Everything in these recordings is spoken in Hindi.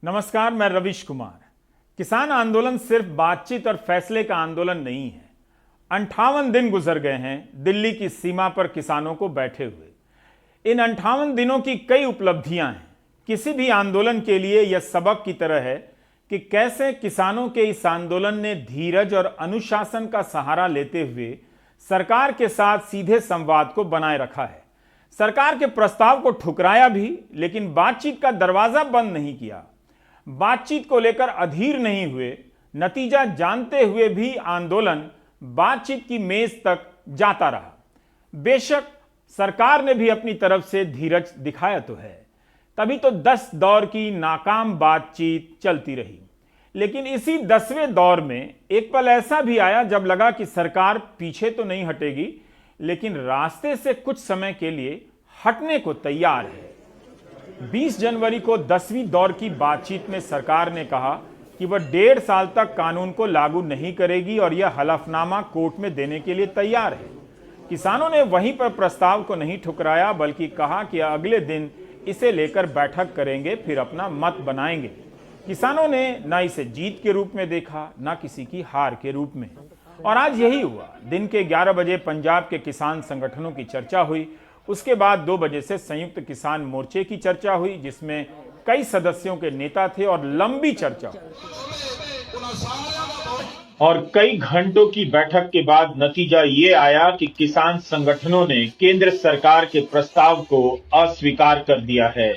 नमस्कार, मैं रविश कुमार। किसान आंदोलन सिर्फ बातचीत और फैसले का आंदोलन नहीं है। 58 दिन गुजर गए हैं दिल्ली की सीमा पर किसानों को बैठे हुए। इन 58 दिनों की कई उपलब्धियां हैं। किसी भी आंदोलन के लिए यह सबक की तरह है कि कैसे किसानों के इस आंदोलन ने धीरज और अनुशासन का सहारा लेते हुए सरकार के साथ सीधे संवाद को बनाए रखा है। सरकार के प्रस्ताव को ठुकराया भी, लेकिन बातचीत का दरवाजा बंद नहीं किया। बातचीत को लेकर अधीर नहीं हुए। नतीजा जानते हुए भी आंदोलन बातचीत की मेज तक जाता रहा। बेशक सरकार ने भी अपनी तरफ से धीरज दिखाया तो है, तभी तो 10 दौर की नाकाम बातचीत चलती रही। लेकिन इसी 10वें दौर में एक पल ऐसा भी आया जब लगा कि सरकार पीछे तो नहीं हटेगी, लेकिन रास्ते से कुछ समय के लिए हटने को तैयार है। 20 जनवरी को 10वीं दौर की बातचीत में सरकार ने कहा कि वह 1.5 साल तक कानून को लागू नहीं करेगी और यह हलफनामा कोर्ट में देने के लिए तैयार है। किसानों ने वहीं पर प्रस्ताव को नहीं ठुकराया, बल्कि कहा कि अगले दिन इसे लेकर बैठक करेंगे, फिर अपना मत बनाएंगे। किसानों ने न इसे जीत के रूप में देखा, न किसी की हार के रूप में। और आज यही हुआ। दिन के 11 बजे पंजाब के किसान संगठनों की चर्चा हुई। उसके बाद 2 बजे से संयुक्त किसान मोर्चे की चर्चा हुई, जिसमें कई सदस्यों के नेता थे और लंबी चर्चा। और कई घंटों की बैठक के बाद नतीजा ये आया कि किसान संगठनों ने केंद्र सरकार के प्रस्ताव को अस्वीकार कर दिया है।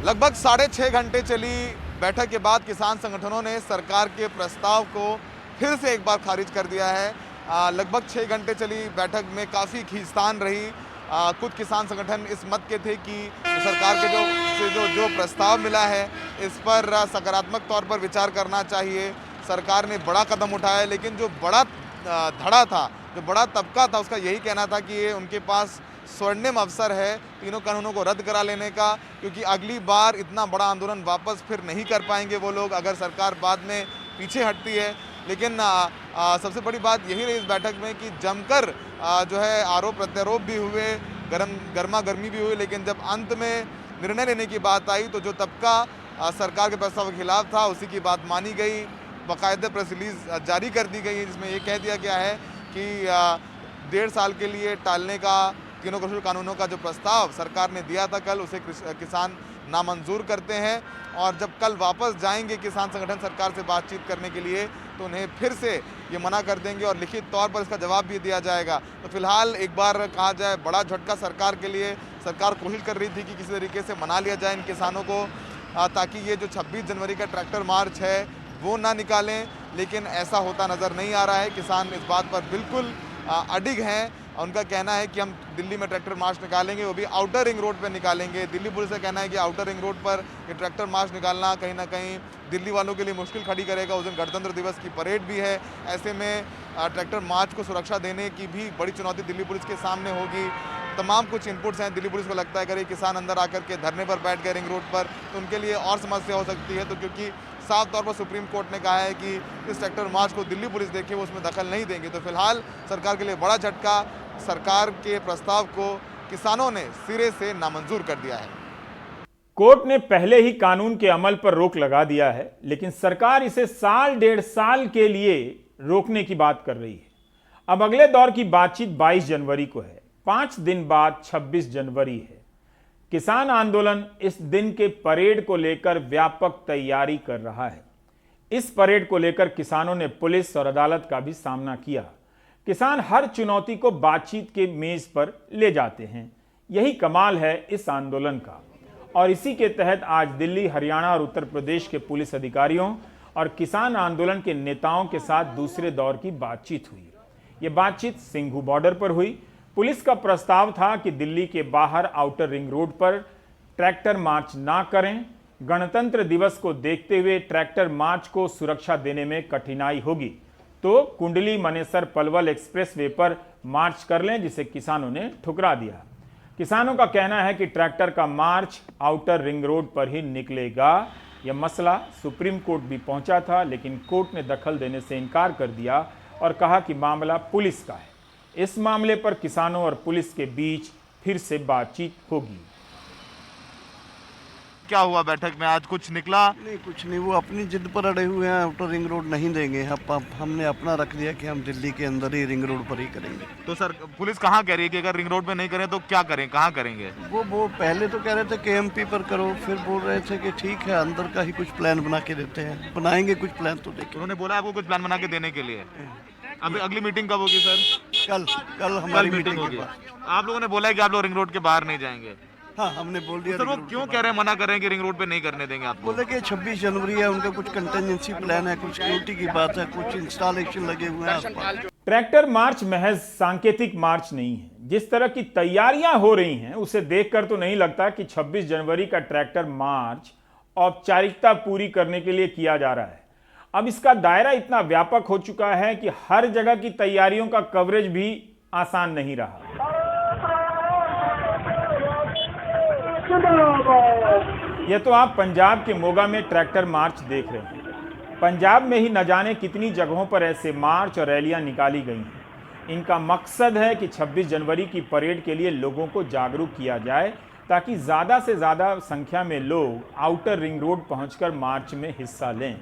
लगभग 6.5 घंटे चली बैठक के बाद किसान संगठनों ने सरकार के प्रस्ताव को फिर से एक बार खारिज कर दिया है। लगभग 6 घंटे चली बैठक में काफ़ी खींचतान रही। कुछ किसान संगठन इस मत के थे कि सरकार के जो प्रस्ताव मिला है इस पर सकारात्मक तौर पर विचार करना चाहिए। सरकार ने बड़ा कदम उठाया, लेकिन जो बड़ा धड़ा था, जो बड़ा तबका था, उसका यही कहना था कि ये उनके पास स्वर्णिम अवसर है तीनों कानूनों को रद्द करा लेने का, क्योंकि अगली बार इतना बड़ा आंदोलन वापस फिर नहीं कर पाएंगे वो लोग अगर सरकार बाद में पीछे हटती है। लेकिन सबसे बड़ी बात यही रही इस बैठक में कि जमकर जो है आरोप प्रत्यारोप भी हुए, गर्मा गर्मी भी हुई, लेकिन जब अंत में निर्णय लेने की बात आई तो जो तबका सरकार के प्रस्ताव के खिलाफ था उसी की बात मानी गई। बाकायदे प्रेस रिलीज जारी कर दी गई है जिसमें ये कह दिया गया है कि 1.5 साल के लिए टालने का तीनों कृषि कानूनों का जो प्रस्ताव सरकार ने दिया था कल, उसे किसान नामंजूर करते हैं। और जब कल वापस जाएंगे किसान संगठन सरकार से बातचीत करने के लिए तो उन्हें फिर से ये मना कर देंगे और लिखित तौर पर इसका जवाब भी दिया जाएगा। तो फिलहाल एक बार कहा जाए बड़ा झटका सरकार के लिए। सरकार कोशिश कर रही थी कि किसी तरीके से मना लिया जाए इन किसानों को, ताकि ये जो 26 जनवरी का ट्रैक्टर मार्च है वो ना निकालें, लेकिन ऐसा होता नज़र नहीं आ रहा है। किसान इस बात पर बिल्कुल अडिग हैं। उनका कहना है कि हम दिल्ली में ट्रैक्टर मार्च निकालेंगे, वो भी आउटर रिंग रोड पर निकालेंगे। दिल्ली पुलिस का कहना है कि आउटर रिंग रोड पर ये ट्रैक्टर मार्च निकालना कहीं ना कहीं दिल्ली वालों के लिए मुश्किल खड़ी करेगा। उस दिन गणतंत्र दिवस की परेड भी है। ऐसे में ट्रैक्टर मार्च को सुरक्षा देने की भी बड़ी चुनौती दिल्ली पुलिस के सामने होगी। तमाम कुछ इनपुट्स हैं। दिल्ली पुलिस को लगता है अगर ये किसान अंदर आकर के धरने पर बैठ गए रिंग रोड पर तो उनके लिए और समस्या हो सकती है। तो क्योंकि साफ तौर पर सुप्रीम कोर्ट ने कहा है कि इस ट्रैक्टर मार्च को दिल्ली पुलिस देखे, वो उसमें दखल नहीं देंगे। तो फिलहाल सरकार के लिए बड़ा झटका, सरकार के प्रस्ताव को किसानों ने सिरे से नामंजूर कर दिया है। कोर्ट ने पहले ही कानून के अमल पर रोक लगा दिया है, लेकिन सरकार इसे 1.5 साल के लिए रोकने की बात कर रही है। अब अगले दौर की बातचीत 22 जनवरी को है। 5 दिन बाद 26 जनवरी है। किसान आंदोलन इस दिन के परेड को लेकर व्यापक तैयारी कर रहा है। इस परेड को लेकर किसानों ने पुलिस और अदालत का भी सामना किया। किसान हर चुनौती को बातचीत के मेज पर ले जाते हैं। यही कमाल है इस आंदोलन का। और इसी के तहत आज दिल्ली, हरियाणा और उत्तर प्रदेश के पुलिस अधिकारियों और किसान आंदोलन के नेताओं के साथ दूसरे दौर की बातचीत हुई। यह बातचीत सिंघू बॉर्डर पर हुई। पुलिस का प्रस्ताव था कि दिल्ली के बाहर आउटर रिंग रोड पर ट्रैक्टर मार्च ना करें। गणतंत्र दिवस को देखते हुए ट्रैक्टर मार्च को सुरक्षा देने में कठिनाई होगी, तो कुंडली मनेसर पलवल एक्सप्रेसवे पर मार्च कर लें, जिसे किसानों ने ठुकरा दिया। किसानों का कहना है कि ट्रैक्टर का मार्च आउटर रिंग रोड पर ही निकलेगा। यह मसला सुप्रीम कोर्ट भी पहुंचा था, लेकिन कोर्ट ने दखल देने से इनकार कर दिया और कहा कि मामला पुलिस का है। इस मामले पर किसानों और पुलिस के बीच फिर से बातचीत होगी। क्या हुआ बैठक में, आज कुछ निकला? नहीं, कुछ नहीं, वो अपनी जिद पर अड़े हुए हैं, आउटर रिंग रोड नहीं देंगे। हमने अपना रख दिया कि हम दिल्ली के अंदर ही रिंग रोड पर ही करेंगे। तो सर पुलिस कहाँ कह रही है कि अगर रिंग रोड पे नहीं करें तो क्या करें, कहाँ करेंगे? वो पहले तो कह रहे थे KMP पर करो, फिर बोल रहे थे कि ठीक है अंदर का ही कुछ प्लान बना के देते हैं, बनाएंगे कुछ प्लान तो देखिए। उन्होंने बोला आपको कुछ प्लान बना के देने के लिए। अब अगली मीटिंग कब होगी सर? कल हमारी मीटिंग होगी। होगी। आप लोगों ने बोला है कि आप लोग रिंग रोड के बाहर नहीं जाएंगे। हाँ, हमने बोल दिया। सर वो क्यों कह रहे हैं, मना कर रहे हैं कि रिंग रोड पे नहीं करने देंगे आपको? बोले कि 26 जनवरी है, उनका कुछ कंटेंजेंसी प्लान है, कुछ सिक्योरिटी की बात है, कुछ इंस्टॉलेशन लगे हुए हैं आसपास। ट्रैक्टर मार्च महज सांकेतिक मार्च नहीं है। जिस तरह की तैयारियां हो रही हैं उसे देखकर तो नहीं लगता कि 26 जनवरी का ट्रैक्टर मार्च औपचारिकता पूरी करने के लिए किया जा रहा है। अब इसका दायरा इतना व्यापक हो चुका है कि हर जगह की तैयारियों का कवरेज भी आसान नहीं रहा। यह तो आप पंजाब के मोगा में ट्रैक्टर मार्च देख रहे हैं। पंजाब में ही न जाने कितनी जगहों पर ऐसे मार्च और रैलियां निकाली गई हैं। इनका मकसद है कि 26 जनवरी की परेड के लिए लोगों को जागरूक किया जाए ताकि ज़्यादा से ज़्यादा संख्या में लोग आउटर रिंग रोड पहुंचकर मार्च में हिस्सा लें।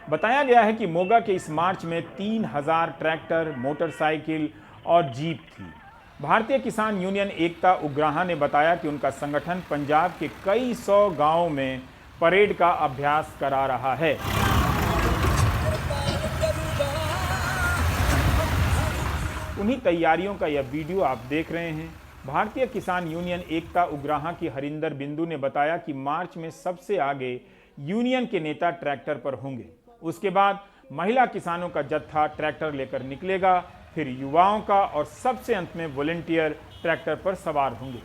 बताया गया है कि मोगा के इस मार्च में 3000 ट्रैक्टर, मोटरसाइकिल और जीप थी। भारतीय किसान यूनियन एकता उग्राहा ने बताया कि उनका संगठन पंजाब के कई 100 गांवों में परेड का अभ्यास करा रहा है। उन्हीं तैयारियों का यह वीडियो आप देख रहे हैं। भारतीय किसान यूनियन एकता उग्राहा की हरिंदर बिंदु ने बताया कि मार्च में सबसे आगे यूनियन के नेता ट्रैक्टर पर होंगे। उसके बाद महिला किसानों का जत्था ट्रैक्टर लेकर निकलेगा, फिर युवाओं का और सबसे अंत में वॉलंटियर ट्रैक्टर पर सवार होंगे।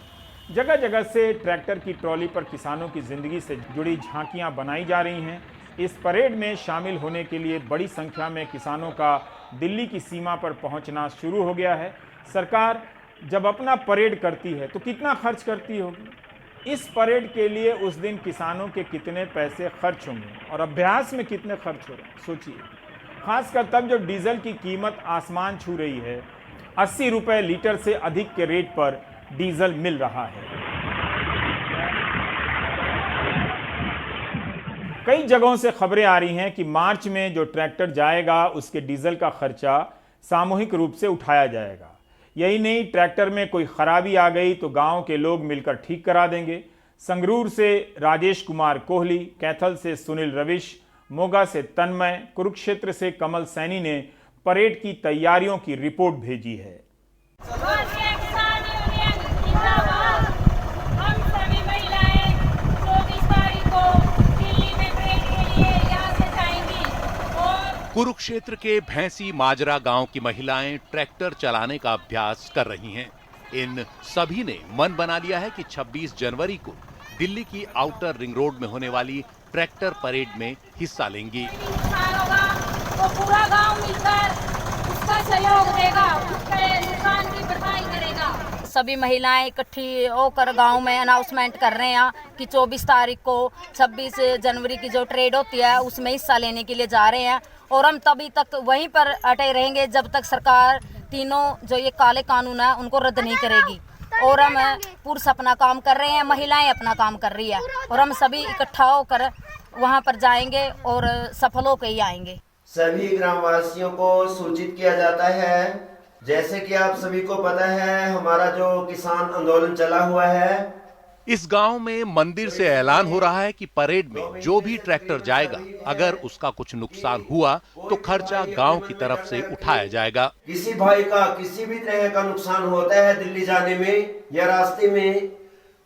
जगह जगह से ट्रैक्टर की ट्रॉली पर किसानों की जिंदगी से जुड़ी झांकियां बनाई जा रही हैं। इस परेड में शामिल होने के लिए बड़ी संख्या में किसानों का दिल्ली की सीमा पर पहुंचना शुरू हो गया है। सरकार जब अपना परेड करती है तो कितना खर्च करती होगी? इस परेड के लिए उस दिन किसानों के कितने पैसे खर्च होंगे और अभ्यास में कितने खर्च हो रहे हैं, सोचिए। खासकर तब जब डीजल की कीमत आसमान छू रही है। 80 रुपए लीटर से अधिक के रेट पर डीजल मिल रहा है। कई जगहों से खबरें आ रही हैं कि मार्च में जो ट्रैक्टर जाएगा उसके डीजल का खर्चा सामूहिक रूप से उठाया जाएगा। यही नहीं, ट्रैक्टर में कोई खराबी आ गई तो गांव के लोग मिलकर ठीक करा देंगे। संगरूर से राजेश कुमार कोहली, कैथल से सुनील रविश, मोगा से तन्मय, कुरुक्षेत्र से कमल सैनी ने परेड की तैयारियों की रिपोर्ट भेजी है। हम सभी महिलाएं 24 तारीख को दिल्ली में परेड के लिए यहाँ से जाएंगी। और कुरुक्षेत्र के भैंसी माजरा गांव की महिलाएं ट्रैक्टर चलाने का अभ्यास कर रही हैं। इन सभी ने मन बना लिया है कि 26 जनवरी को दिल्ली की आउटर रिंग रोड में होने वाली ट्रैक्टर परेड में हिस्सा लेंगी। नुकसान होगा तो पूरा गांव मिलकर उसका सहयोग देगा, उसके नुकसान की भरपाई करेगा। सभी महिलाएं इकट्ठी होकर गांव में अनाउंसमेंट कर रहे हैं कि 24 तारीख को 26 जनवरी की जो ट्रेड होती है उसमें हिस्सा लेने के लिए जा रहे हैं। और हम तभी तक वहीं पर अटे रहेंगे जब तक सरकार तीनों जो ये काले कानून है उनको रद्द नहीं करेगी। और हम पुरुष अपना काम कर रहे हैं, महिलाएं अपना काम कर रही है और हम सभी इकट्ठा होकर वहां पर जाएंगे और सफल होकर ही आएंगे। सभी ग्रामवासियों को सूचित किया जाता है। जैसे कि आप सभी को पता है, हमारा जो किसान आंदोलन चला हुआ है, इस गांव में मंदिर से ऐलान हो रहा है कि परेड में जो भी ट्रैक्टर जाएगा अगर उसका कुछ नुकसान हुआ तो खर्चा गांव की तरफ से उठाया जाएगा। किसी भाई का किसी भी तरह का नुकसान होता है दिल्ली जाने में या रास्ते में,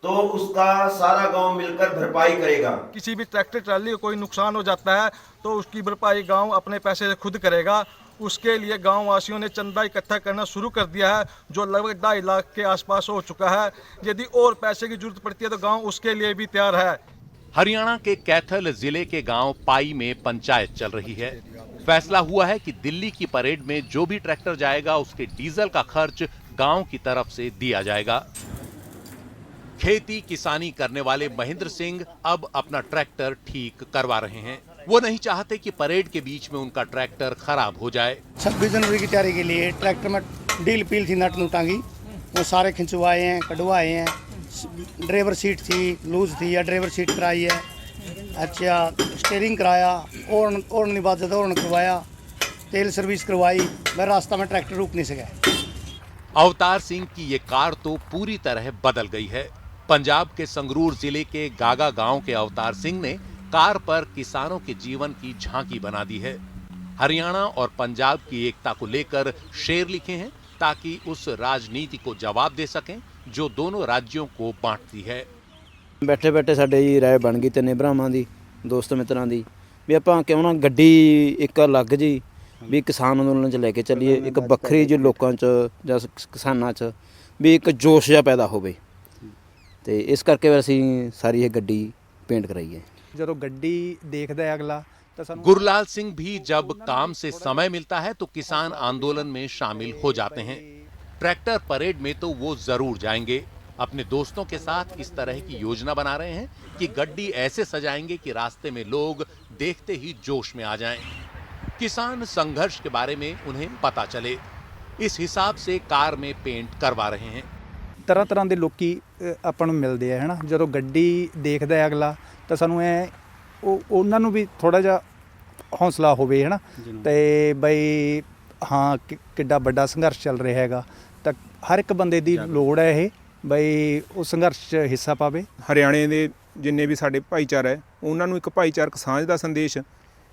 तो उसका सारा गांव मिलकर भरपाई करेगा। किसी भी ट्रैक्टर ट्राली को कोई नुकसान हो जाता है तो उसकी भरपाई गांव अपने पैसे से खुद करेगा। उसके लिए गांव वासियों ने चंदा इकट्ठा करना शुरू कर दिया है, जो लगभग 2.5 लाख के आसपास हो चुका है। यदि और पैसे की जरूरत पड़ती है तो गांव उसके लिए भी तैयार है। हरियाणा के कैथल जिले के गांव पाई में पंचायत चल रही है। फैसला हुआ है कि दिल्ली की परेड में जो भी ट्रैक्टर जाएगा उसके डीजल का खर्च गांव की तरफ से दिया जाएगा। खेती किसानी करने वाले महेंद्र सिंह अब अपना ट्रैक्टर ठीक करवा रहे हैं। वो नहीं चाहते कि परेड के बीच में उनका ट्रैक्टर खराब हो जाए। 26 जनवरी की तैयारी के लिए ट्रैक्टर में डील पील थी, नट नूटांगी वो सारे खिंचवाए हैं, कटवाए हैं। ड्राइवर सीट थी लूज थी या ड्राइवर सीट कराई है। अच्छा, स्टीयरिंग कराया, और नहीं बात ज़्यादा और करवाया, तेल सर्विस करवाई। मैं रास्ता में ट्रैक्टर रुक नहीं सका। अवतार सिंह की ये कार तो पूरी तरह बदल गई है। पंजाब के संगरूर जिले के गागा गांव के अवतार सिंह ने कार पर किसानों के जीवन की झांकी बना दी है। हरियाणा और पंजाब की एकता को लेकर शेर लिखे हैं ताकि उस राजनीति को जवाब दे सकें जो दोनों राज्यों को बांटती है। बैठे बैठे साडे जी राय बन गई तिन्ने भरावां दी, दोस्त मित्रां दी, भी आपां क्यों ना गड्डी एक अलग जी भी किसान अंदोलन च लैके चलीए, एक बखरी जी लोकां च जां किसानां च भी एक जोश जिहा पैदा होवे, ते इस करके असीं सारी ये गड्डी पेंट कराई है। जदों गड्डी देखदा है अगला तो सानूं गुरलाल सिंह भी जब काम से समय मिलता है तो किसान आंदोलन में शामिल हो जाते हैं। ट्रैक्टर परेड में तो वो जरूर जाएंगे। अपने दोस्तों के साथ इस तरह की योजना बना रहे हैं कि गड्डी ऐसे सजाएंगे कि रास्ते में लोग देखते ही जोश में आ जाएं। किसान संघर्ष के बारे में उन्हें पता चले, इस हिसाब से कार में पेंट करवा रहे हैं। तरह तरह के लोग ਆਪਾਂ ਨੂੰ ਮਿਲਦੇ ਆ, ਹੈ ਨਾ। ਜਦੋਂ ਗੱਡੀ ਦੇਖਦਾ ਹੈ ਅਗਲਾ ਤਾਂ ਸਾਨੂੰ ਐ ਉਹਨਾਂ ਨੂੰ ਵੀ ਥੋੜਾ ਜਿਹਾ ਹੌਸਲਾ ਹੋਵੇ, ਹੈ ਨਾ। ਤੇ ਬਈ ਹਾਂ ਕਿੱਡਾ ਵੱਡਾ ਸੰਘਰਸ਼ ਚੱਲ ਰਿਹਾ ਹੈਗਾ, ਤਾਂ ਹਰ ਇੱਕ ਬੰਦੇ ਦੀ ਲੋੜ ਹੈ ਇਹ ਬਈ ਉਹ ਸੰਘਰਸ਼ 'ਚ ਹਿੱਸਾ ਪਾਵੇ। ਹਰਿਆਣੇ ਦੇ ਜਿੰਨੇ ਵੀ ਸਾਡੇ ਭਾਈਚਾਰਾ ਹੈ ਉਹਨਾਂ ਨੂੰ ਇੱਕ ਭਾਈਚਾਰਕ ਸਾਂਝ ਦਾ ਸੰਦੇਸ਼,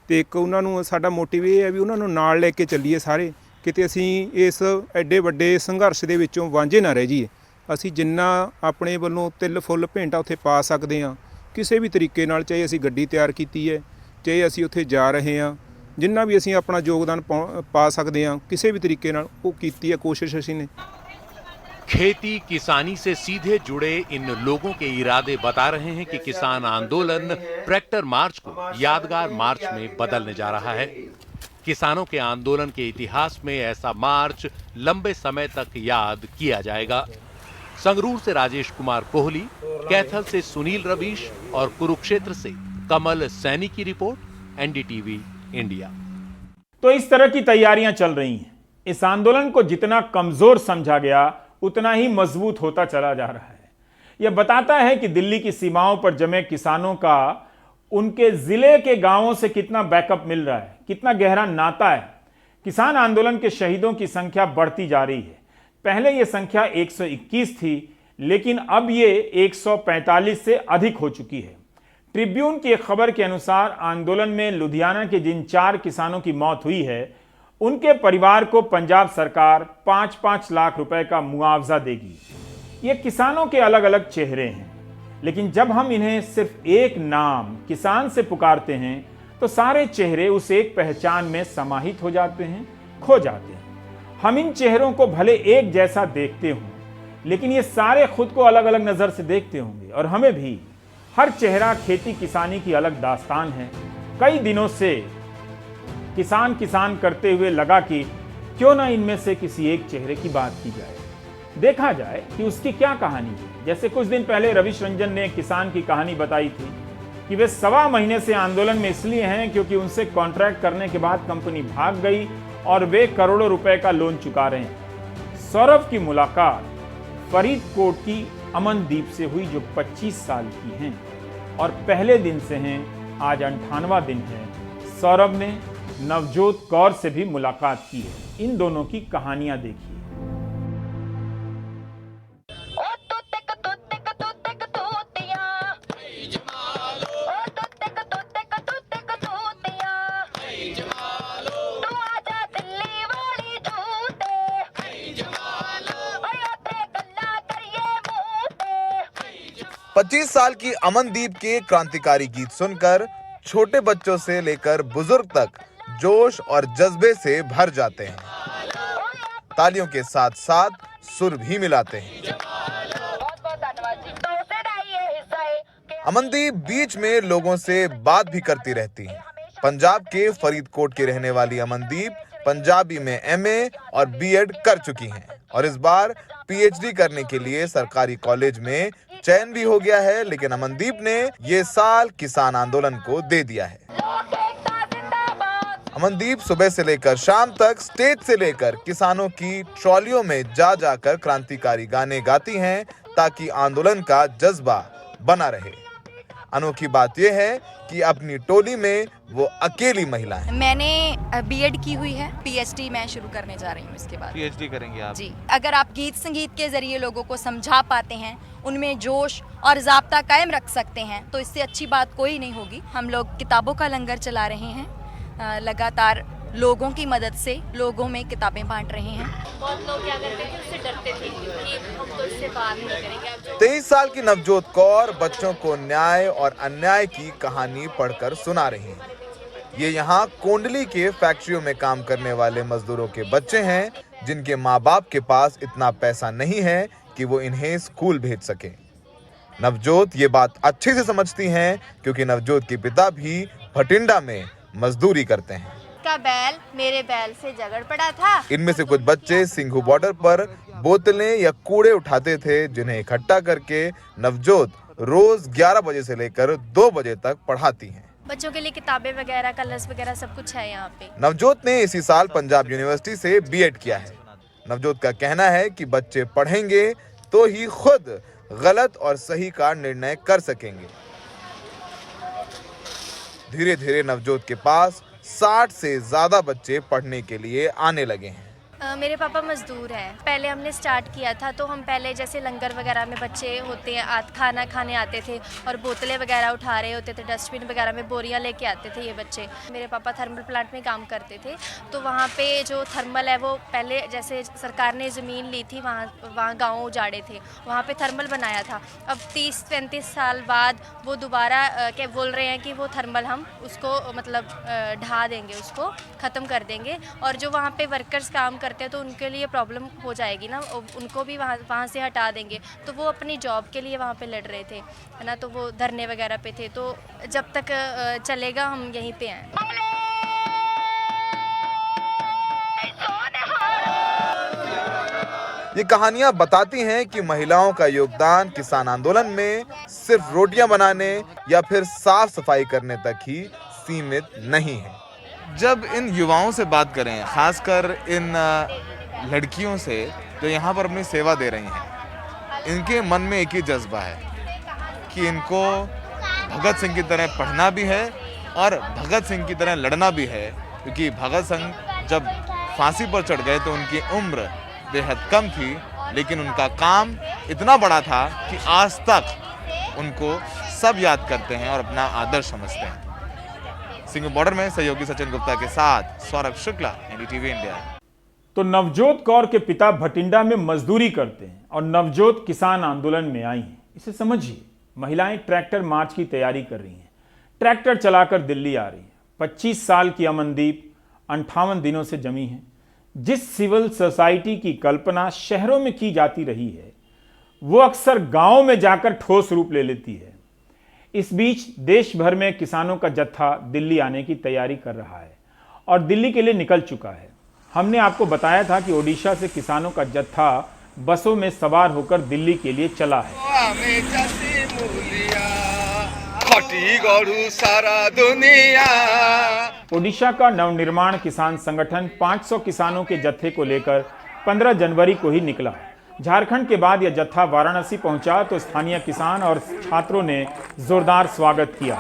ਤੇ ਇੱਕ ਉਹਨਾਂ ਨੂੰ ਸਾਡਾ ਮੋਟਿਵ ਇਹ ਹੈ ਵੀ ਉਹਨਾਂ ਨੂੰ ਨਾਲ ਲੈ ਕੇ ਚੱਲੀਏ ਸਾਰੇ, ਕਿਤੇ ਅਸੀਂ ਇਸ ਐਡੇ ਵੱਡੇ ਸੰਘਰਸ਼ ਦੇ ਵਿੱਚੋਂ ਵਾਂਝੇ ਨਾ ਰਹਿ ਜਾਈਏ। ਅਸੀਂ ਜਿੰਨਾ ਆਪਣੇ ਵੱਲੋਂ ਤਿਲ ਫੁੱਲ ਭੇਂਟਾ ਉੱਥੇ ਪਾ ਸਕਦੇ ਹਾਂ ਕਿਸੇ ਵੀ ਤਰੀਕੇ ਨਾਲ, ਚਾਹੇ ਅਸੀਂ ਗੱਡੀ ਤਿਆਰ ਕੀਤੀ ਹੈ, ਚਾਹੇ ਅਸੀਂ ਉੱਥੇ ਜਾ ਰਹੇ ਹਾਂ, ਜਿੰਨਾ ਵੀ ਅਸੀਂ ਆਪਣਾ ਯੋਗਦਾਨ ਪਾ ਸਕਦੇ ਹਾਂ ਕਿਸੇ भी तरीके ਨਾਲ ਉਹ ਕੀਤੀ है कोशिश ਅਸੀਂ ने। खेती किसानी से सीधे जुड़े इन लोगों के इरादे बता रहे हैं कि किसान आंदोलन ट्रैक्टर मार्च को यादगार मार्च में बदलने जा रहा है। किसानों के आंदोलन के इतिहास में ऐसा मार्च लंबे समय तक याद किया जाएगा। संगरूर से राजेश कुमार कोहली, कैथल से सुनील रवीश और कुरुक्षेत्र से कमल सैनी की रिपोर्ट, एनडीटीवी इंडिया। तो इस तरह की तैयारियां चल रही हैं। इस आंदोलन को जितना कमजोर समझा गया उतना ही मजबूत होता चला जा रहा है। यह बताता है कि दिल्ली की सीमाओं पर जमे किसानों का उनके जिले के गांवों से कितना बैकअप मिल रहा है, कितना गहरा नाता है। किसान आंदोलन के शहीदों की संख्या बढ़ती जा रही है। पहले यह संख्या 121 थी, लेकिन अब ये 145 से अधिक हो चुकी है। ट्रिब्यून की एक खबर के अनुसार आंदोलन में लुधियाना के जिन 4 किसानों की मौत हुई है उनके परिवार को पंजाब सरकार 5-5 लाख रुपए का मुआवजा देगी। ये किसानों के अलग अलग चेहरे हैं, लेकिन जब हम इन्हें सिर्फ एक नाम किसान से पुकारते हैं तो सारे चेहरे उस एक पहचान में समाहित हो जाते हैं, खो जाते हैं। हम इन चेहरों को भले एक जैसा देखते हों, लेकिन ये सारे खुद को अलग अलग नजर से देखते होंगे, और हमें भी हर चेहरा खेती किसानी की अलग दास्तान है। कई दिनों से किसान किसान करते हुए लगा कि क्यों ना इनमें से किसी एक चेहरे की बात की जाए, देखा जाए कि उसकी क्या कहानी है। जैसे कुछ दिन पहले रविश रंजन ने एक किसान की कहानी बताई थी कि वे 1.25 महीने से आंदोलन में इसलिए हैं क्योंकि उनसे कॉन्ट्रैक्ट करने के बाद कंपनी भाग गई और वे करोड़ों रुपए का लोन चुका रहे हैं। सौरभ की मुलाकात फरीदकोट की अमनदीप से हुई जो 25 साल की हैं और पहले दिन से हैं। आज 98वां दिन है। सौरभ ने नवजोत कौर से भी मुलाकात की है। इन दोनों की कहानियां देखिए। पच्चीस साल की अमनदीप के क्रांतिकारी गीत सुनकर छोटे बच्चों से लेकर बुजुर्ग तक जोश और जज्बे से भर जाते हैं। तालियों के साथ साथ सुर भी मिलाते हैं। अमनदीप बीच में लोगों से बात भी करती रहती हैं। पंजाब के फरीदकोट की रहने वाली अमनदीप पंजाबी में एमए और बीएड कर चुकी हैं और इस बार पीएचडी करने के लिए सरकारी कॉलेज में चयन भी हो गया है। लेकिन अमनदीप ने ये साल किसान आंदोलन को दे दिया है। अमनदीप सुबह से लेकर शाम तक स्टेज से लेकर किसानों की ट्रॉलियों में जा जाकर क्रांतिकारी गाने गाती हैं ताकि आंदोलन का जज्बा बना रहे। अनोखी बात यह है कि अपनी टोली में वो अकेली महिला है। मैंने बीएड की हुई है, पीएचडी मैं शुरू करने जा रही हूँ इसके बाद। पीएचडी करेंगे आप? जी। अगर आप गीत संगीत के जरिए लोगों को समझा पाते हैं, उनमें जोश और ज़ाब्ता कायम रख सकते हैं, तो इससे अच्छी बात कोई नहीं होगी। हम लोग किताबों का लंगर चला रहे हैं, लगातार लोगों की मदद से लोगों में किताबें बांट रहे हैं। बहुत लोग क्या करते थे, उससे डरते थे कि हम तो इससे बात नहीं करेंगे। 23 साल की नवजोत कौर बच्चों को न्याय और अन्याय की कहानी पढ़कर सुना रही हैं। ये यहाँ कोंडली के फैक्ट्रियों में काम करने वाले मजदूरों के बच्चे हैं जिनके माँ बाप के पास इतना पैसा नहीं है कि वो इन्हें स्कूल भेज सके। नवजोत ये बात अच्छे से समझती हैं क्योंकि नवजोत के पिता भी भटिंडा में मजदूरी करते हैं। का बैल मेरे बैल से झगड़ पड़ा था। इनमें से कुछ बच्चे सिंघू बॉर्डर पर बोतलें या कूड़े उठाते थे जिन्हें इकट्ठा करके नवजोत रोज 11 बजे से लेकर 2 बजे तक पढ़ाती हैं। बच्चों के लिए किताबें वगैरह, कलर्स वगैरह सब कुछ है यहाँ पे। नवजोत ने इसी साल पंजाब यूनिवर्सिटी से बीएड किया है। नवजोत का कहना है कि बच्चे पढ़ेंगे तो ही खुद गलत और सही का निर्णय कर सकेंगे। धीरे धीरे नवजोत के पास 60 से ज्यादा बच्चे पढ़ने के लिए आने लगे हैं। मेरे पापा मजदूर हैं। पहले हमने स्टार्ट किया था तो हम पहले जैसे लंगर वगैरह में बच्चे होते हैं खाना खाने आते थे और बोतलें वगैरह उठा रहे होते थे, डस्टबिन वगैरह में बोरियां लेके आते थे ये बच्चे। मेरे पापा थर्मल प्लांट में काम करते थे तो वहाँ पे जो थर्मल है वो पहले जैसे सरकार ने ज़मीन ली थी, वहाँ गाँव उजाड़े थे, वहाँ पर थर्मल बनाया था। अब 30-35 साल बाद वो दोबारा क्या बोल रहे हैं कि वो थर्मल हम उसको मतलब ढा देंगे, उसको ख़त्म कर देंगे और जो वहाँ पे वर्कर्स काम करते हैं तो उनके लिए प्रॉब्लम हो जाएगी ना, उनको भी वहाँ से हटा देंगे। तो वो अपनी जॉब के लिए वहाँ पे लड़ रहे थे, है ना, तो वो धरने वगैरह पे थे। तो जब तक चलेगा हम यहीं पे हैं। ये कहानियां बताती हैं कि महिलाओं का योगदान किसान आंदोलन में सिर्फ रोटियां बनाने या फिर साफ सफाई करने तक ही सीमित नहीं है। जब इन युवाओं से बात करें, खासकर इन लड़कियों से जो यहाँ पर अपनी सेवा दे रही हैं, इनके मन में एक ही जज्बा है कि इनको भगत सिंह की तरह पढ़ना भी है और भगत सिंह की तरह लड़ना भी है, क्योंकि भगत सिंह जब फांसी पर चढ़ गए तो उनकी उम्र बेहद कम थी, लेकिन उनका काम इतना बड़ा था कि आज तक उनको सब याद करते हैं और अपना आदर्श समझते हैं। सिंघू बॉर्डर में सहयोगी सचिन गुप्ता के साथ सौरभ शुक्ला, एनडीटीवी इंडिया। तो नवजोत कौर के पिता भटिंडा में मजदूरी करते हैं और नवजोत किसान आंदोलन में आई हैं। इसे समझिए, महिलाएं ट्रैक्टर मार्च की तैयारी कर रही हैं, ट्रैक्टर चलाकर दिल्ली आ रही हैं। 25 साल की अमनदीप 58 दिनों से जमी है। जिस सिविल सोसाइटी की कल्पना शहरों में की जाती रही है, वो अक्सर गांव में जाकर ठोस रूप ले लेती है। इस बीच देश भर में किसानों का जत्था दिल्ली आने की तैयारी कर रहा है और दिल्ली के लिए निकल चुका है। हमने आपको बताया था कि ओडिशा से किसानों का जत्था बसों में सवार होकर दिल्ली के लिए चला है। ओडिशा का नवनिर्माण किसान संगठन 500 किसानों के जत्थे को लेकर 15 जनवरी को ही निकला। झारखंड के बाद यह जत्था वाराणसी पहुंचा तो स्थानीय किसान और छात्रों ने जोरदार स्वागत किया।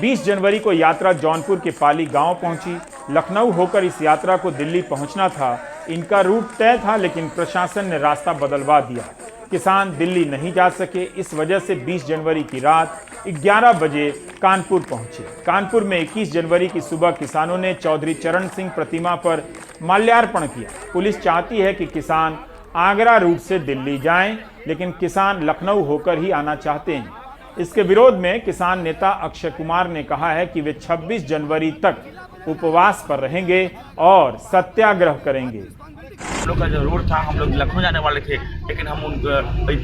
बीस जनवरी को यात्रा जौनपुर के पाली गांव पहुंची। लखनऊ होकर इस यात्रा को दिल्ली पहुंचना था। इनका रूट तय था, लेकिन प्रशासन ने रास्ता बदलवा दिया। किसान दिल्ली नहीं जा सके। इस वजह से 20 जनवरी की रात 11 बजे कानपुर पहुंचे। कानपुर में 21 जनवरी की सुबह किसानों ने चौधरी चरण सिंह प्रतिमा पर माल्यार्पण किया। पुलिस चाहती है कि किसान आगरा रूट से दिल्ली जाएं, लेकिन किसान लखनऊ होकर ही आना चाहते हैं। इसके विरोध में किसान नेता अक्षय कुमार ने कहा है कि वे 26 जनवरी तक उपवास पर रहेंगे और सत्याग्रह करेंगे। हम लोग का जो रूट था, हम लोग लखनऊ जाने वाले थे, लेकिन हम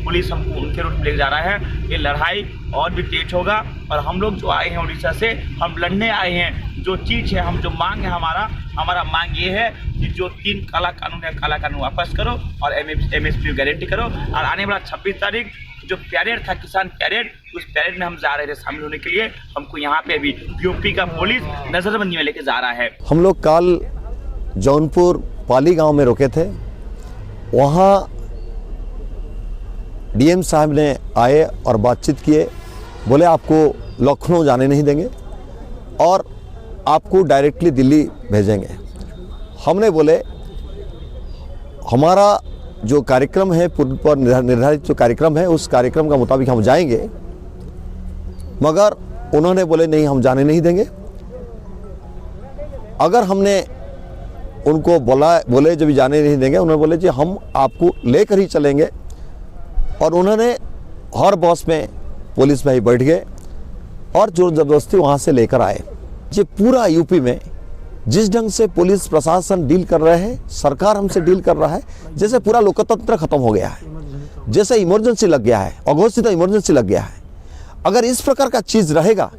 पुलिस हमको उनके रूट में लेके जा रहा है। ये लड़ाई और भी तेज होगा और हम लोग जो आए हैं उड़ीसा से, हम लड़ने आए हैं। जो चीज़ है, हम जो मांग है हमारा, हमारा मांग ये है कि जो 3 काला कानून है, काला कानून वापस करो और MSP गारंटी करो। और आने वाला 26 तारीख जो पैरेड था, किसान पैरेड, उस पैरेड में हम जा रहे थे शामिल होने के लिए। हमको यहाँ पे अभी यूपी का पुलिस नजरबंदी में लेके जा रहा है। हम लोग कल जौनपुर पाली गांव में रुके थे, वहाँ DM साहब ने आए और बातचीत किए, बोले आपको लखनऊ जाने नहीं देंगे और आपको डायरेक्टली दिल्ली भेजेंगे। हमने बोले हमारा जो कार्यक्रम है, पूर्व पर निर्धारित जो कार्यक्रम है, उस कार्यक्रम का मुताबिक हम जाएंगे, मगर उन्होंने बोले नहीं हम जाने नहीं देंगे। अगर हमने उनको बोले जब जाने नहीं देंगे, उन्होंने बोले जी हम आपको लेकर ही चलेंगे। और उन्होंने हर बस में पुलिस भाई बैठ गए और जोर जबरदस्ती वहाँ से लेकर आए। ये पूरा यूपी में जिस ढंग से पुलिस प्रशासन डील कर रहे हैं, सरकार हमसे डील कर रहा है, जैसे पूरा लोकतंत्र खत्म हो गया है, जैसे इमरजेंसी लग गया है, अघोषित इमरजेंसी लग गया है। अगर इस प्रकार का चीज रहेगा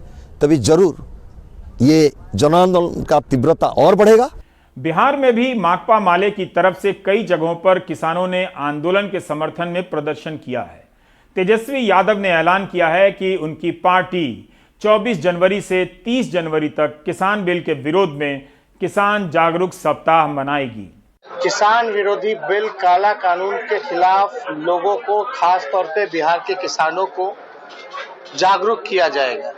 तभी जरूर ये जन आंदोलन का तीव्रता और बढ़ेगा। बिहार में भी माकपा माले की तरफ से कई जगहों पर किसानों ने आंदोलन के समर्थन में प्रदर्शन किया है। तेजस्वी यादव ने ऐलान किया है कि उनकी पार्टी 24 जनवरी से 30 जनवरी तक किसान बिल के विरोध में किसान जागरूक सप्ताह मनाएगी। किसान विरोधी बिल काला कानून के खिलाफ लोगों को, खास तौर पे बिहार के किसानों को जागरूक किया जाएगा।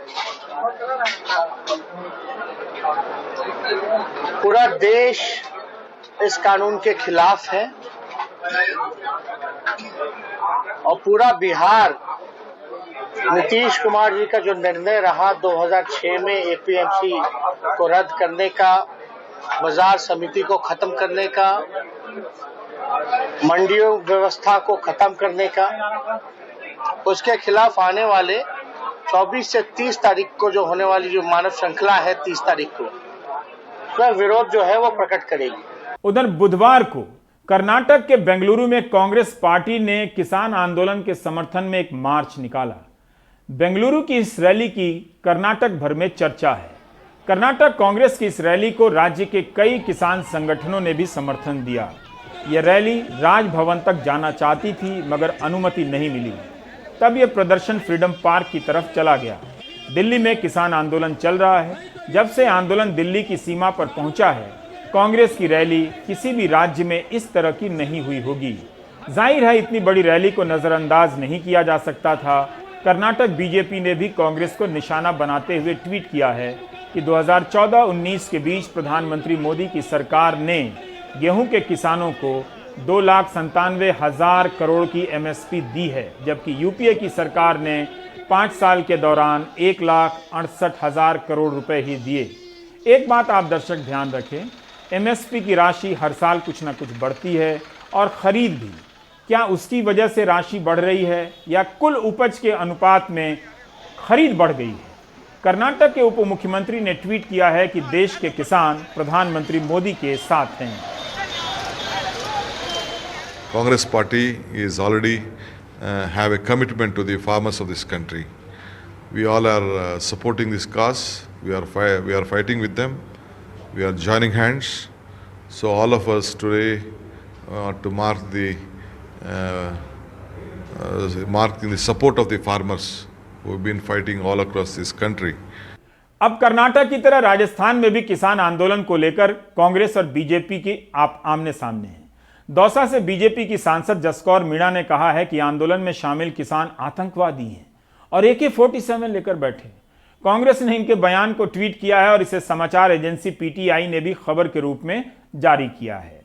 पूरा देश इस कानून के खिलाफ है और पूरा बिहार नीतीश कुमार जी का जो निर्णय रहा 2006 में APMC को रद्द करने का, बाजार समिति को खत्म करने का, मंडियों व्यवस्था को खत्म करने का, उसके खिलाफ आने वाले 24 से 30 तारीख को जो होने वाली जो मानव श्रृंखला है 30 तारीख को, वह विरोध जो है वो प्रकट करेगी। उधर बुधवार को कर्नाटक के बेंगलुरु में कांग्रेस पार्टी ने किसान आंदोलन के समर्थन में एक मार्च निकाला। बेंगलुरु की इस रैली की कर्नाटक भर में चर्चा है। कर्नाटक कांग्रेस की इस रैली को राज्य के कई किसान संगठनों ने भी समर्थन दिया। यह रैली राजभवन तक जाना चाहती थी मगर अनुमति नहीं मिली। तब यह प्रदर्शन फ्रीडम पार्क की तरफ चला गया। दिल्ली में किसान आंदोलन चल रहा है। जब से आंदोलन दिल्ली की सीमा पर पहुंचा है, कांग्रेस की रैली किसी भी राज्य में इस तरह की नहीं हुई होगी। जाहिर है इतनी बड़ी रैली को नजरअंदाज नहीं किया जा सकता था। कर्नाटक बीजेपी ने भी कांग्रेस को निशाना बनाते हुए ट्वीट किया है कि 2014-19 के बीच प्रधानमंत्री मोदी की सरकार ने गेहूं के किसानों को 2,97,000 करोड़ की MSP दी है, जबकि यूपीए की सरकार ने 5 साल के दौरान 1,68,000 करोड़ रुपए ही दिए। एक बात आप दर्शक ध्यान रखें, MSP की राशि हर साल कुछ ना कुछ बढ़ती है और खरीद भी। क्या उसकी वजह से राशि बढ़ रही है या कुल उपज के अनुपात में खरीद बढ़ गई है? कर्नाटक के उप मुख्यमंत्री ने ट्वीट किया है कि देश के किसान प्रधानमंत्री मोदी के साथ हैं। Congress party is already have a commitment to the farmers of this country. We all are supporting this cause. We are fighting with them. We are joining hands. So all of us today to marking the support of the farmers who have been fighting all across this country. अब कर्नाटक की तरह राजस्थान में भी किसान आंदोलन को लेकर कांग्रेस और बीजेपी के आमने सामने हैं। दौसा से बीजेपी की सांसद जसकौर मीणा ने कहा है कि आंदोलन में शामिल किसान आतंकवादी हैं और AK-47 लेकर बैठे। कांग्रेस ने इनके बयान को ट्वीट किया है और इसे समाचार एजेंसी PTI ने भी खबर के रूप में जारी किया है।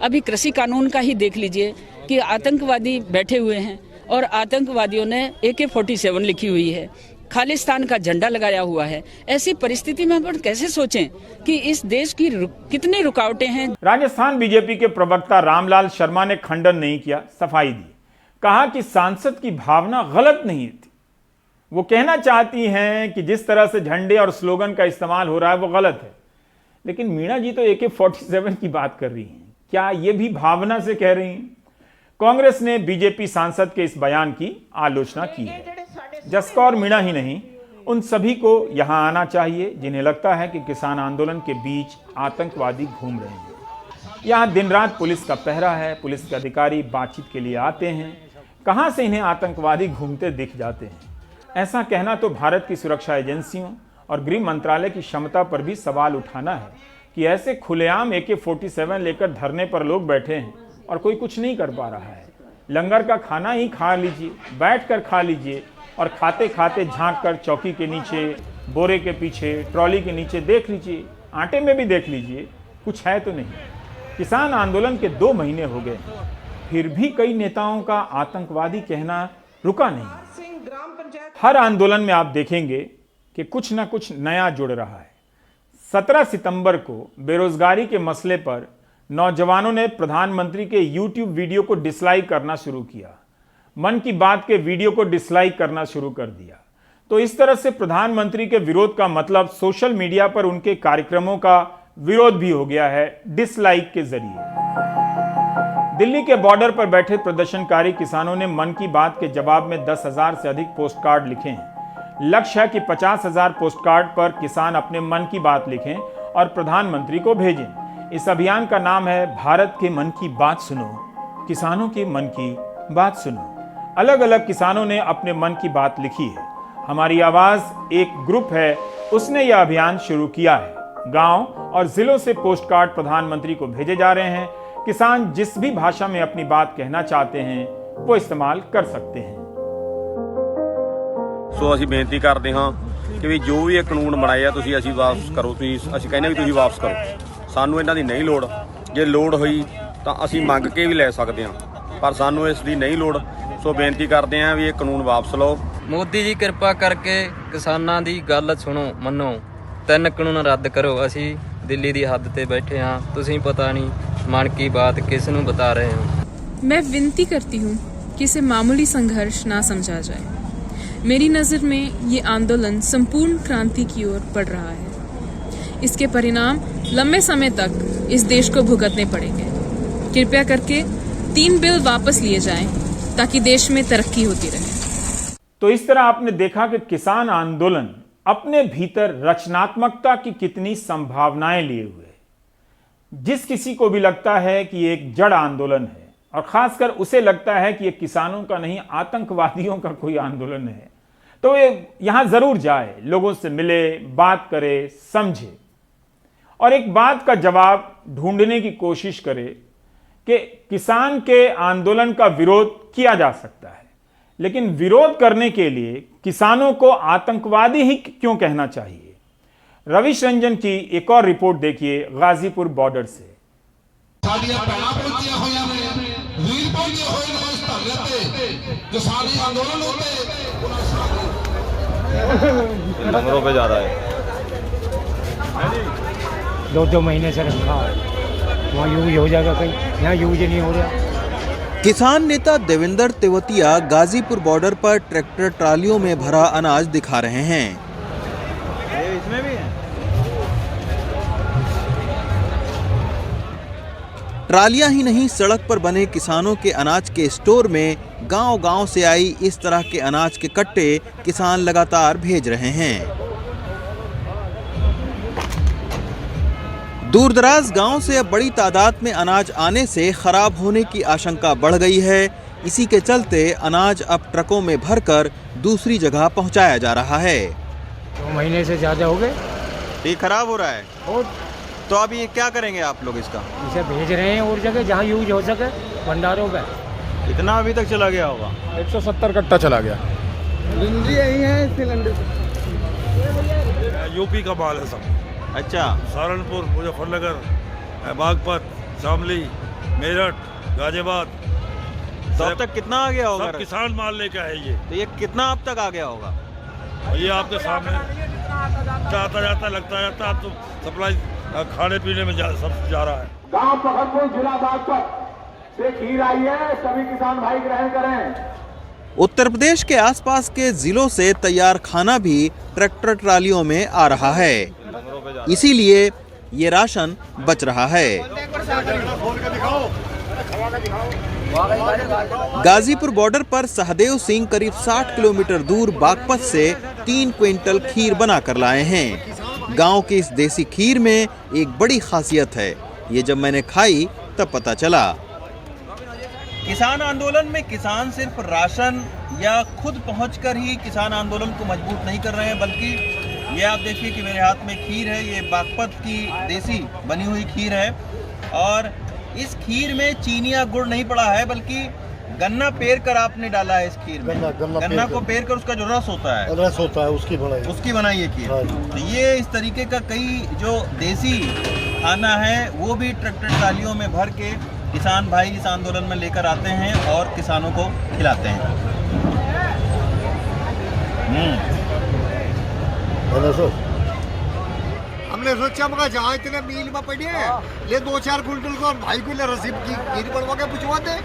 अभी कृषि कानून का ही देख लीजिए कि आतंकवादी बैठे हुए हैं और आतंकवादियों ने AK-47 लिखी हुई है, खालिस्तान का झंडा लगाया हुआ है। ऐसी परिस्थिति में हम कैसे सोचें कि इस देश की कितनी रुकावटें हैं। राजस्थान बीजेपी के प्रवक्ता रामलाल शर्मा ने खंडन नहीं किया, सफाई दी। कहा कि सांसद की भावना गलत नहीं थी। वो कहना चाहती हैं कि जिस तरह से झंडे और स्लोगन का इस्तेमाल हो रहा है वो गलत है, लेकिन मीणा जी तो AK-47 की बात कर रही हैं। क्या ये भी भावना से कह रही हैं? कांग्रेस ने बीजेपी सांसद के इस बयान की आलोचना की है। जसकौर मीणा ही नहीं, उन सभी को यहाँ आना चाहिए जिन्हें लगता है कि किसान आंदोलन के बीच आतंकवादी घूम रहे हैं। यहाँ दिन रात पुलिस का पहरा है, पुलिस के अधिकारी बातचीत के लिए आते हैं, कहाँ से इन्हें आतंकवादी घूमते दिख जाते हैं। ऐसा कहना तो भारत की सुरक्षा एजेंसियों और गृह मंत्रालय की क्षमता पर भी सवाल उठाना है कि ऐसे खुलेआम AK-47 लेकर धरने पर लोग बैठे हैं और कोई कुछ नहीं कर पा रहा है। लंगर का खाना ही खा लीजिए, बैठकर खा लीजिए और खाते खाते झांक कर चौकी के नीचे, बोरे के पीछे, ट्रॉली के नीचे देख लीजिए, आटे में भी देख लीजिए, कुछ है तो नहीं। किसान आंदोलन के 2 महीने हो गए, फिर भी कई नेताओं का आतंकवादी कहना रुका नहीं। हर आंदोलन में आप देखेंगे कि कुछ ना कुछ नया जुड़ रहा है। 17 सितंबर को बेरोजगारी के मसले पर नौजवानों ने प्रधानमंत्री के YouTube वीडियो को डिसलाइक करना शुरू किया, मन की बात के वीडियो को डिसलाइक करना शुरू कर दिया। तो इस तरह से प्रधानमंत्री के विरोध का मतलब सोशल मीडिया पर उनके कार्यक्रमों का विरोध भी हो गया है डिसलाइक के जरिए। दिल्ली के बॉर्डर पर बैठे प्रदर्शनकारी किसानों ने मन की बात के जवाब में 10,000 से अधिक पोस्ट कार्ड लिखे हैं। लक्ष्य है कि 50,000 पोस्ट कार्ड पर किसान अपने मन की बात लिखें और प्रधानमंत्री को भेजें। इस अभियान का नाम है भारत के मन की बात सुनो, किसानों के मन की बात सुनो। अलग अलग किसानों ने अपने मन की बात लिखी है। हमारी आवाज एक ग्रुप है, उसने यह अभियान शुरू किया है। गांव और जिलों से पोस्ट कार्ड प्रधानमंत्री को भेजे जा रहे हैं। किसान जिस भी भाषा में अपनी बात कहना चाहते हैं वो इस्तेमाल कर सकते हैं। ਸੋ ਅਸੀਂ ਬੇਨਤੀ ਕਰਦੇ ਹਾਂ ਕਿ ਵੀ ਜੋ ਵੀ ਇਹ ਕਾਨੂੰਨ ਬਣਾਏ ਆ ਤੁਸੀਂ ਅਸੀਂ ਵਾਪਸ ਕਰੋ। ਅਸੀਂ ਕਹਿੰਦੇ ਵੀ ਤੁਸੀਂ ਵਾਪਸ ਕਰੋ। ਸਾਨੂੰ ਇਹਨਾਂ ਦੀ ਨਹੀਂ ਲੋੜ। ਜੇ ਲੋੜ ਹੋਈ ਤਾਂ ਅਸੀਂ ਮੰਗ ਕੇ ਵੀ ਲੈ ਸਕਦੇ ਹਾਂ, ਪਰ ਸਾਨੂੰ ਇਸ ਦੀ ਨਹੀਂ ਲੋੜ। ਸੋ ਬੇਨਤੀ ਕਰਦੇ ਹਾਂ ਵੀ ਇਹ ਕਾਨੂੰਨ ਵਾਪਸ ਲਓ। ਮੋਦੀ ਜੀ ਕਿਰਪਾ ਕਰਕੇ ਕਿਸਾਨਾਂ ਦੀ ਗੱਲ ਸੁਣੋ, ਮੰਨੋ। 3 ਕਾਨੂੰਨ ਰੱਦ ਕਰੋ। ਅਸੀਂ ਦਿੱਲੀ ਦੀ ਹੱਦ ਤੇ ਬੈਠੇ ਹਾਂ, ਤੁਸੀਂ ਪਤਾ ਨਹੀਂ मन की बात किस ਨੂੰ बता रहे हो। मैं विनती करती हूँ कि इसे मामूली संघर्ष ना समझा जाए। मेरी नज़र में ये आंदोलन संपूर्ण क्रांति की ओर बढ़ रहा है। इसके परिणाम लंबे समय तक इस देश को भुगतने पड़ेंगे। कृपया करके 3 बिल वापस लिए जाएं ताकि देश में तरक्की होती रहे। तो इस तरह आपने देखा कि किसान आंदोलन अपने भीतर रचनात्मकता की कितनी संभावनाएं लिए हुए। जिस किसी को भी लगता है कि ये एक जड़ आंदोलन है और खासकर उसे लगता है कि ये किसानों का नहीं आतंकवादियों का कोई आंदोलन है, तो ये यहां जरूर जाए, लोगों से मिले, बात करे, समझे और एक बात का जवाब ढूंढने की कोशिश करे कि किसान के आंदोलन का विरोध किया जा सकता है, लेकिन विरोध करने के लिए किसानों को आतंकवादी ही क्यों कहना चाहिए। रविश रंजन की एक और रिपोर्ट देखिए गाजीपुर बॉर्डर से। लंगरों पे जा रहा है। 2 महीने से रखा है, वहाँ यूज हो जाएगा कहीं, यहाँ यूज नहीं हो रहा। किसान नेता देवेंद्र तेवतिया गाजीपुर बॉर्डर पर ट्रैक्टर ट्रालियों में भरा अनाज दिखा रहे हैं। इसमें भी है। ट्रालियां ही नहीं, सड़क पर बने किसानों के अनाज के स्टोर में गांव-गांव से आई इस तरह के अनाज के कट्टे किसान लगातार भेज रहे हैं। दूरदराज गांव से अब बड़ी तादाद में अनाज आने से खराब होने की आशंका बढ़ गई है। इसी के चलते अनाज अब ट्रकों में भरकर दूसरी जगह पहुंचाया जा रहा है। 2 महीने से ज़्यादा हो गए, ये खराब हो रहा है। और तो अब ये क्या करेंगे आप लोग इसका? इसे भेज रहे हैं और जगह जहाँ यूज हो सके भंडारों पे। कितना अभी तक चला गया होगा? 170 कट्टा चला गया। यही है सिलेंडर। यूपी का माल है सब। अच्छा। सहारनपुर, मुजफ्फरनगर, बागपत, शामली, मेरठ, गाजियाबाद। तो अब तक कितना आ गया होगा? सब किसान माल लेकर है ये। तो ये कितना अब तक आ गया होगा? ये आपके सामने आता जाता लगता जाता, अब तो सप्लाई खाने पीने में सब जा रहा है। गांव पखरपुर जिला बागपत से खीर आई है, सभी किसान भाई ग्रहण करें। उत्तर प्रदेश के आसपास के जिलों से तैयार खाना भी ट्रैक्टर ट्रालियों में आ रहा है, इसीलिए ये राशन बच रहा है। गाजीपुर बॉर्डर पर सहदेव सिंह करीब 60 किलोमीटर दूर बागपत से 3 क्विंटल खीर बनाकर लाए हैं। गांव की इस देसी खीर में एक बड़ी खासियत है, ये जब मैंने खाई तब पता चला। किसान आंदोलन में किसान सिर्फ राशन या खुद पहुंचकर ही किसान आंदोलन को मजबूत नहीं कर रहे हैं, बल्कि ये आप देखिए कि मेरे हाथ में खीर है, ये बागपत की देसी बनी हुई खीर है और इस खीर में चीनी या गुड़ नहीं पड़ा है, बल्कि गन्ना पेर कर आपने डाला है इस खीर में। गन्ना को पेर कर उसका जो रस होता है उसकी बनाई है खीर। तो ये इस तरीके का कई जो देसी खाना है वो भी ट्रैक्टर ट्रालियों में भर के किसान भाई इस आंदोलन में लेकर आते हैं और किसानों को खिलाते हैं। हमने सोचा मगर जहाँ इतने मील में पड़े ले 2-4 कुंटल को भाई को ले रसीद की खीर बनवा के पूछवा दे।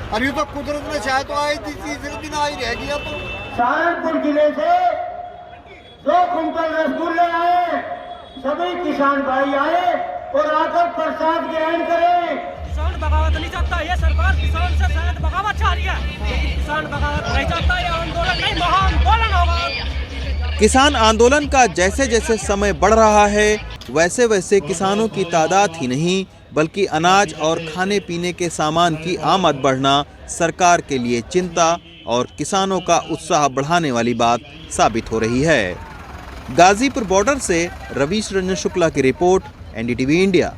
और ये तो कुदरत ने चाहे तो आई थी, तीसरे दिन आई रह गया। तो सहारनपुर जिले से 2 कुंटल रसगुल्ले आए, सभी किसान भाई आए और आकर प्रसाद ग्रहण करें। किसान बगावत नहीं चाहता, ये सरकार किसान से शायद बगावत चाह रही है, लेकिन किसान बगावत नहीं चाहता। ये आंदोलन नहीं महाआंदोलन होगा। किसान आंदोलन का जैसे जैसे समय बढ़ रहा है वैसे वैसे किसानों की तादाद ही नहीं बल्कि अनाज और खाने पीने के सामान की आमद बढ़ना सरकार के लिए चिंता और किसानों का उत्साह बढ़ाने वाली बात साबित हो रही है। गाजीपुर बॉर्डर से रवीश रंजन शुक्ला की रिपोर्ट, एनडीटीवी इंडिया।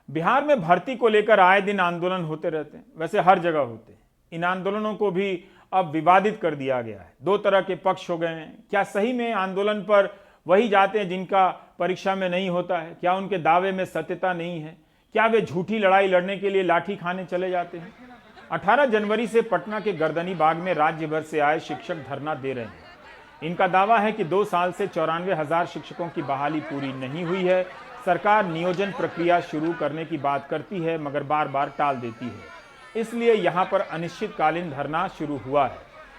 बिहार में भर्ती को लेकर आए दिन आंदोलन होते रहते हैं, वैसे हर जगह होते हैं। इन आंदोलनों को भी अब विवादित कर दिया गया है। 2 तरह के पक्ष हो गए हैं। क्या सही में आंदोलन पर वही जाते हैं जिनका परीक्षा में नहीं होता है? क्या उनके दावे में सत्यता नहीं है? क्या वे झूठी लड़ाई लड़ने के लिए लाठी खाने चले जाते हैं? 18 जनवरी से पटना के गर्दनी बाग में राज्य भर से आए शिक्षक धरना दे रहे हैं। इनका दावा है कि 2 साल से 94,000 शिक्षकों की बहाली पूरी नहीं हुई है। सरकार नियोजन प्रक्रिया शुरू करने की बात करती है मगर बार बार टाल देती है, इसलिए यहां पर अनिश्चितकालीन धरना शुरू हुआ है।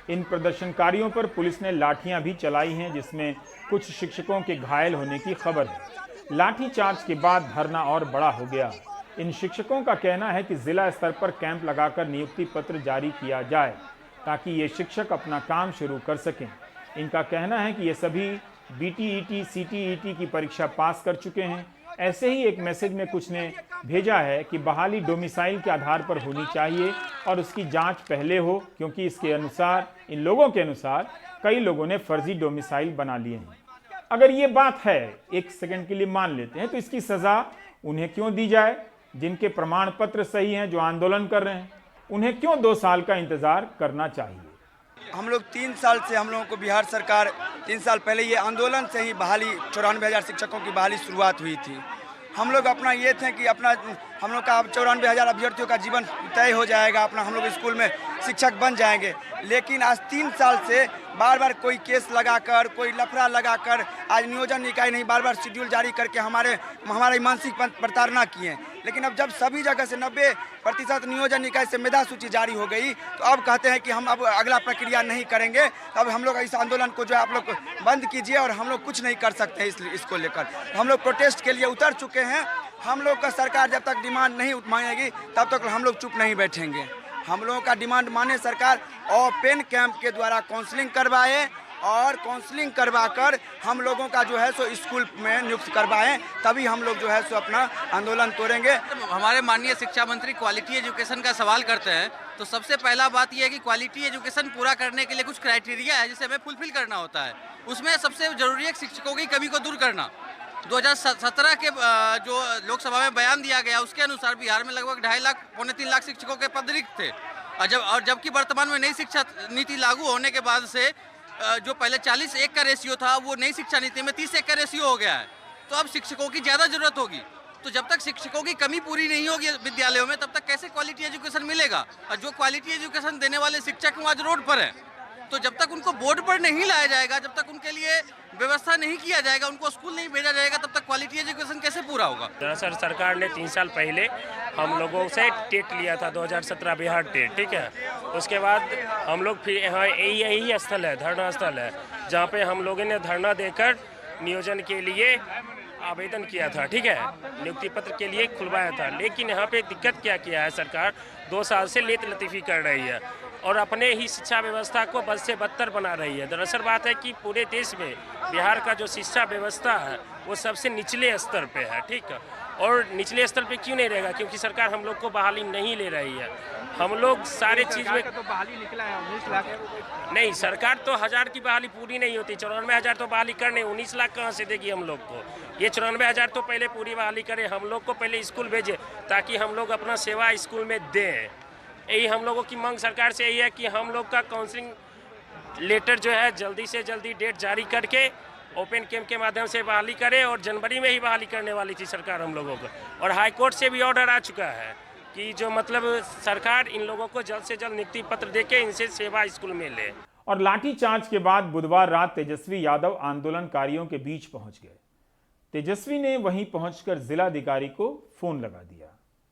इन प्रदर्शनकारियों पर पुलिस ने लाठियां भी चलाई हैं, जिसमें कुछ शिक्षकों के घायल होने की खबर है। लाठीचार्ज के बाद धरना और बड़ा हो गया। इन शिक्षकों का कहना है कि जिला स्तर पर कैंप लगाकर नियुक्ति पत्र जारी किया जाए ताकि ये शिक्षक अपना काम शुरू कर सकें। इनका कहना है कि ये सभी BTET, CTET की परीक्षा पास कर चुके हैं। ऐसे ही एक मैसेज में कुछ ने भेजा है कि बहाली डोमिसाइल के आधार पर होनी चाहिए और उसकी जांच पहले हो, क्योंकि इसके अनुसार, इन लोगों के अनुसार, कई लोगों ने फर्जी डोमिसाइल बना लिए हैं। अगर ये बात है, एक सेकंड के लिए मान लेते हैं, तो इसकी सजा उन्हें क्यों दी जाए जिनके प्रमाण पत्र सही हैं, जो आंदोलन कर रहे हैं? उन्हें क्यों 2 साल का इंतजार करना चाहिए? हम लोग 3 साल से, हम लोगों को बिहार सरकार 3 साल पहले ये आंदोलन से ही बहाली 94,000 शिक्षकों की बहाली शुरुआत हुई थी। हम लोग अपना ये थे कि अपना हम लोग का अब 94,000 अभ्यर्थियों का जीवन तय हो जाएगा, अपना हम लोग स्कूल में शिक्षक बन जाएंगे। लेकिन आज 3 साल से बार बार कोई केस लगाकर, कोई लफड़ा लगाकर, आज नियोजन इकाई नहीं, बार बार शेड्यूल जारी करके हमारी मानसिक प्रताड़ना किए। लेकिन अब जब सभी जगह से 90% नियोजन इकाई से मेधा सूची जारी हो गई, तो अब कहते हैं कि हम अब अगला प्रक्रिया नहीं करेंगे। अब हम लोग इस आंदोलन को जो है आप लोग बंद कीजिए और हम लोग कुछ नहीं कर सकते इसको लेकर। हम लोग प्रोटेस्ट के लिए उतर चुके हैं। हम लोग का सरकार जब तक डिमांड नहीं मानेगी तब तक हम लोग चुप नहीं बैठेंगे। हम लोगों का डिमांड माने सरकार ओपन कैंप के द्वारा काउंसलिंग करवाए और काउंसलिंग करवाकर हम लोगों का जो है सो स्कूल में नियुक्त करवाएं, तभी हम लोग जो है सो अपना आंदोलन तोड़ेंगे। हमारे माननीय शिक्षा मंत्री क्वालिटी एजुकेशन का सवाल करते हैं, तो सबसे पहला बात यह है कि क्वालिटी एजुकेशन पूरा करने के लिए कुछ क्राइटेरिया है जिसे हमें फुलफिल करना होता है। उसमें सबसे जरूरी है शिक्षकों की कमी को दूर करना। 2017 के जो लोकसभा में बयान दिया गया उसके अनुसार बिहार में लगभग 2.5 लाख, 3.25 लाख शिक्षकों के पद रिक्त थे। और जबकि वर्तमान में नई शिक्षा नीति लागू होने के बाद से जो पहले 40:1 का रेशियो था, वो नई शिक्षा नीति में 30:1 का रेशियो हो गया है। तो अब शिक्षकों की ज़्यादा जरूरत होगी। तो जब तक शिक्षकों की कमी पूरी नहीं होगी विद्यालयों में, तब तक कैसे क्वालिटी एजुकेशन मिलेगा? और जो क्वालिटी एजुकेशन देने वाले शिक्षक आज रोड पर है, तो जब तक उनको बोर्ड पर नहीं लाया जाएगा, जब तक उनके लिए व्यवस्था नहीं किया जाएगा, उनको स्कूल नहीं भेजा जाएगा, तब तक क्वालिटी एजुकेशन कैसे पूरा होगा? दरअसल सरकार ने 3 साल पहले हम लोगों से टेट लिया था, 2017 बिहार टेट, ठीक है। उसके बाद हम लोग फिर यहाँ यही स्थल है, धरना स्थल है, जहाँ पे हम लोगों ने धरना देकर नियोजन के लिए आवेदन किया था, ठीक है, नियुक्ति पत्र के लिए खुलवाया था। लेकिन यहाँ पे दिक्कत क्या किया है, सरकार 2 साल से लेत लतीफ़ी कर रही है और अपने ही शिक्षा व्यवस्था को बद से बदतर बना रही है। दरअसल बात है कि पूरे देश में बिहार का जो शिक्षा व्यवस्था है वो सबसे निचले स्तर पे है, ठीक है। और निचले स्तर पे क्यों नहीं रहेगा? क्योंकि सरकार हम लोग को बहाली नहीं ले रही है। हम लोग सारे चीज़ में तो बहाली निकला है 19 लाख नहीं, सरकार तो 1000 की बहाली पूरी नहीं होती, 94,000 तो बहाली करने, 19 लाख कहाँ से देगी हम लोग को? ये 94,000 तो पहले पूरी बहाली करे, हम लोग को पहले स्कूल भेजे ताकि हम लोग अपना सेवा स्कूल में दें। यही हम लोगों की मांग सरकार से यही है कि हम लोग का काउंसलिंग लेटर जो है जल्दी से जल्दी डेट जारी करके ओपन कैंप के माध्यम से बहाली करे, और जनवरी में ही बहाली करने वाली थी सरकार हम लोगों को। और हाई कोर्ट से भी ऑर्डर आ चुका है कि जो मतलब सरकार इन लोगों को जल्द से जल्द नियुक्ति पत्र देके इनसे सेवा स्कूल में ले। और लाठीचार्ज के बाद बुधवार रात तेजस्वी यादव आंदोलनकारियों के बीच पहुंच गए। तेजस्वी ने वहीं पहुंचकर जिलाधिकारी को फोन लगा दिया।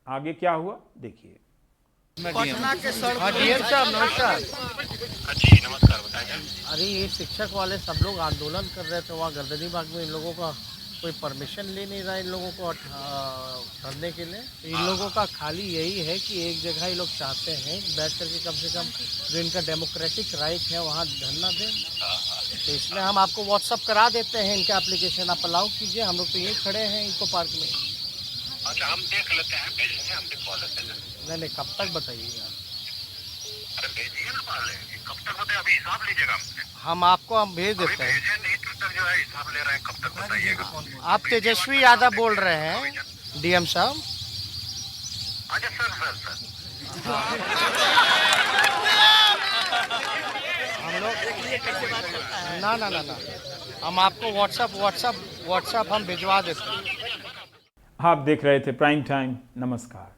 आगे क्या हुआ देखिए। पटना के सड़क डीएम साहब नमस्कार। जी नमस्कार, बताइए। अरे ये शिक्षक वाले सब लोग आंदोलन कर रहे थे वहाँ गर्दनी बाग में, इन लोगों का कोई परमिशन ले नहीं रहा इन लोगों को धरने के लिए। इन लोगों का खाली यही है कि एक जगह ये लोग चाहते हैं बैठ करके कम से कम जो इनका डेमोक्रेटिक राइट है वहाँ धरना दें। तो इसमें हम आपको व्हाट्सअप करा देते हैं इनका एप्लीकेशन, आप अलाउ कीजिए। हम लोग तो यही खड़े हैं इनको पार्क में। अच्छा, हम देख लेते हैं, भेजिए, हम दिखवा लेते हैं। नहीं, कब तक बताइएगा? अरे भेजिए ना, कब तक बताइए? अभी हिसाब लीजिएगा हमसे। हम आपको भेज देते हैं। नहीं तक जो है हिसाब ले रहे हैं, कब तक बताइएगा? आप तेजस्वी यादव बोल रहे हैं डीएम साहब? अच्छा सर हम लोग ना हम आपको व्हाट्सअप हम भिजवा देते हैं। आप देख रहे थे प्राइम टाइम। नमस्कार।